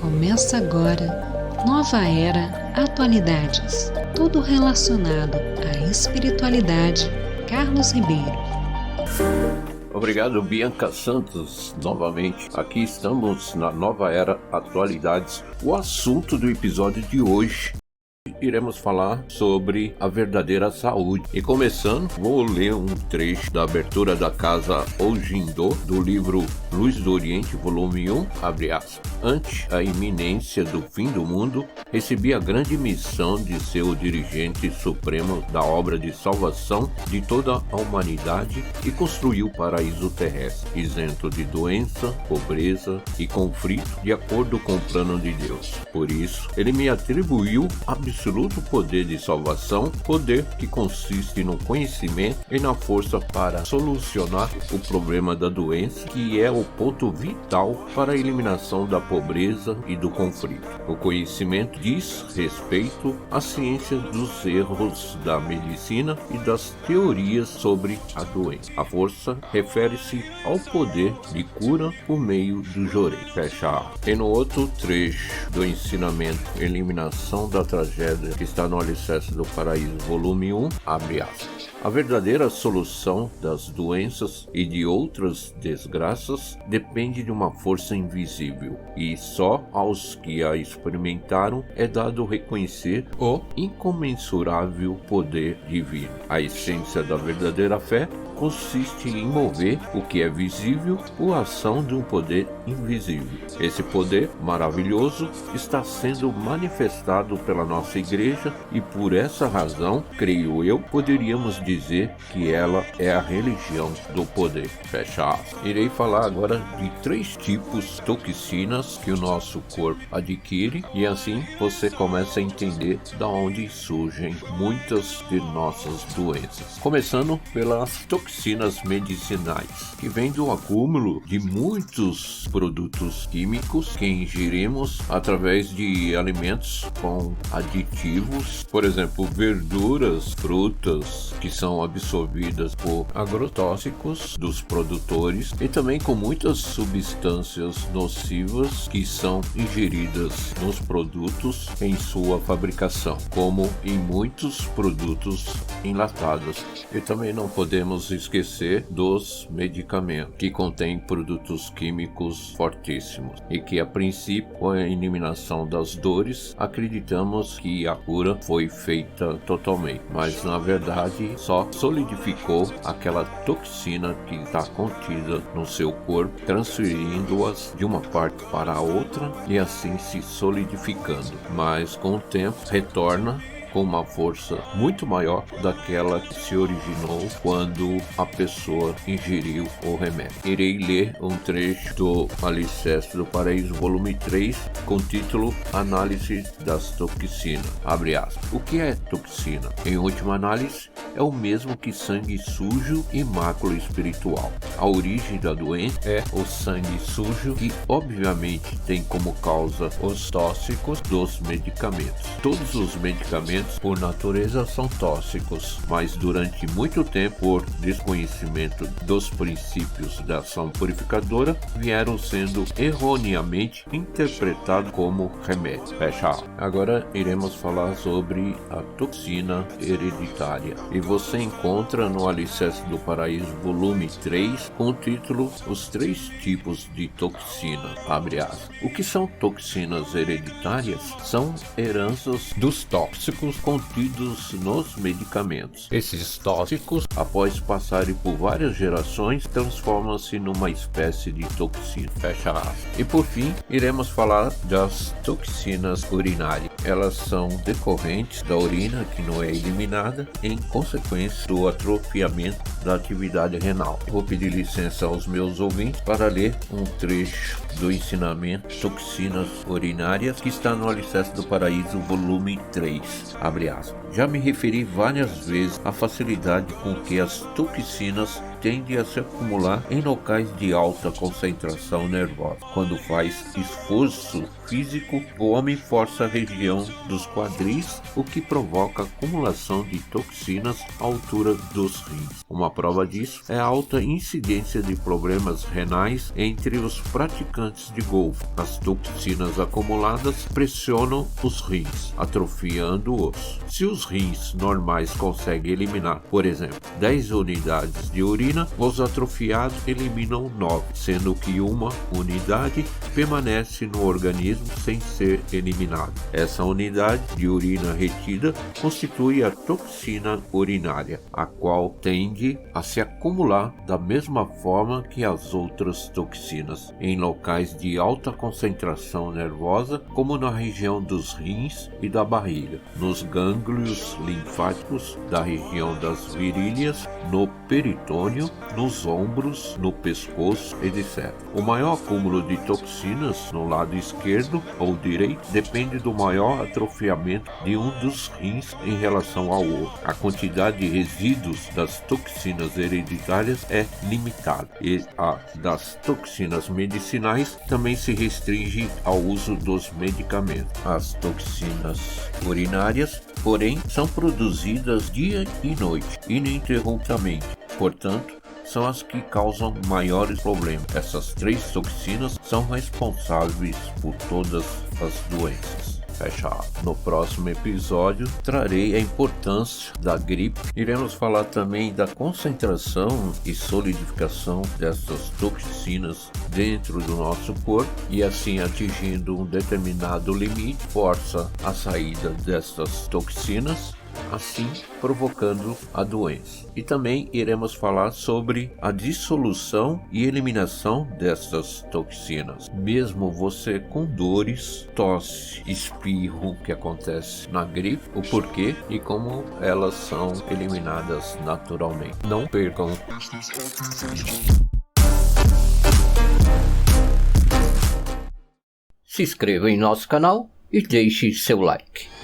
Começa agora Nova Era Atualidades. Tudo relacionado à espiritualidade. Carlos Ribeiro. Obrigado, Bianca Santos, novamente. Aqui estamos na Nova Era Atualidades. O assunto do episódio de hoje, iremos falar sobre a verdadeira saúde. E começando, vou ler um trecho da abertura da Casa Ojindo, do livro Luz do Oriente, volume 1, abre aspas. Ante a iminência do fim do mundo, recebi a grande missão de ser o dirigente supremo da obra de salvação de toda a humanidade e construir o paraíso terrestre, isento de doença, pobreza e conflito, de acordo com o plano de Deus. Por isso, ele me atribuiu absoluto poder de salvação, poder que consiste no conhecimento e na força para solucionar o problema da doença, que é o ponto vital para a eliminação da pobreza e do conflito. O conhecimento diz respeito à ciência dos erros da medicina e das teorias sobre a doença. A força refere-se ao poder de cura por meio do jorei. Fecha aspas. E no outro trecho do ensinamento, eliminação da tragédia, que está no Alicerce do Paraíso, volume 1, abre aspas. A verdadeira solução das doenças e de outras desgraças depende de uma força invisível, e só aos que a experimentaram é dado reconhecer o incomensurável poder divino. A essência da verdadeira fé consiste em mover o que é visível por ação de um poder invisível. Esse poder maravilhoso está sendo manifestado pela nossa igreja e por essa razão, creio eu, poderíamos dizer que ela é a religião do poder. Fecha aspas. Irei falar agora de 3 tipos de toxinas que o nosso corpo adquire e assim você começa a entender da onde surgem muitas de nossas doenças. Começando pelas toxinas medicinais, que vem do acúmulo de muitos produtos químicos que ingerimos através de alimentos com aditivos, por exemplo, verduras, frutas que são absorvidas por agrotóxicos dos produtores e também com muitas substâncias nocivas que são ingeridas nos produtos em sua fabricação, como em muitos produtos enlatados. E também não podemos esquecer dos medicamentos, que contêm produtos químicos fortíssimos e que a princípio, com a eliminação das dores, acreditamos que a cura foi feita totalmente, mas na verdade só solidificou aquela toxina que está contida no seu corpo, transferindo-as de uma parte para a outra e assim se solidificando, mas com o tempo retorna com uma força muito maior daquela que se originou quando a pessoa ingeriu o remédio. Irei ler um trecho do Alicerce do Paraíso, volume 3, com o título Análise das Toxinas. Abre aspas. O que é toxina? Em última análise, é o mesmo que sangue sujo e mácula espiritual. A origem da doença é o sangue sujo, que obviamente tem como causa os tóxicos dos medicamentos. Todos os medicamentos por natureza são tóxicos, mas durante muito tempo, por desconhecimento dos princípios da ação purificadora, vieram sendo erroneamente interpretados como remédio. Fecha aspas. Agora iremos falar sobre a toxina hereditária. E você encontra no Alicerce do Paraíso, volume 3, com o título Os 3 tipos de toxina. Abre aspas. O que são toxinas hereditárias? São heranças dos tóxicos contidos nos medicamentos. Esses tóxicos, após passarem por várias gerações, transformam-se numa espécie de toxina. Fecha aspas. E por fim, iremos falar das toxinas urinárias. Elas são decorrentes da urina que não é eliminada em consequência do atrofiamento da atividade renal. Vou pedir licença aos meus ouvintes para ler um trecho do ensinamento Toxinas Urinárias, que está no Alicerce do Paraíso, volume 3. Abre aspas. Já me referi várias vezes à facilidade com que as toxinas tende a se acumular em locais de alta concentração nervosa. Quando faz esforço físico, o homem força a região dos quadris, o que provoca acumulação de toxinas à altura dos rins. Uma prova disso é a alta incidência de problemas renais entre os praticantes de golfe. As toxinas acumuladas pressionam os rins, atrofiando-os. Se os rins normais conseguem eliminar, por exemplo, 10 unidades de urina, os atrofiados eliminam 9, sendo que uma unidade permanece no organismo sem ser eliminada. Essa unidade de urina retida constitui a toxina urinária, a qual tende a se acumular da mesma forma que as outras toxinas, em locais de alta concentração nervosa, como na região dos rins e da barriga, nos gânglios linfáticos da região das virilhas, no peritônio, nos ombros, no pescoço, etc. O maior acúmulo de toxinas no lado esquerdo ou direito depende do maior atrofiamento de um dos rins em relação ao outro. A quantidade de resíduos das toxinas hereditárias é limitada e a das toxinas medicinais também se restringe ao uso dos medicamentos. As toxinas urinárias, porém, são produzidas dia e noite, ininterruptamente. Portanto, são as que causam maiores problemas. Essas 3 toxinas são responsáveis por todas as doenças. Fechado. No próximo episódio trarei a importância da gripe. Iremos falar também da concentração e solidificação dessas toxinas dentro do nosso corpo e assim atingindo um determinado limite, força a saída dessas toxinas, assim provocando a doença. E também iremos falar sobre a dissolução e eliminação dessas toxinas. Mesmo você com dores, tosse, espirro, que acontece na gripe, o porquê e como elas são eliminadas naturalmente. Não percam. Se inscreva em nosso canal e deixe seu like.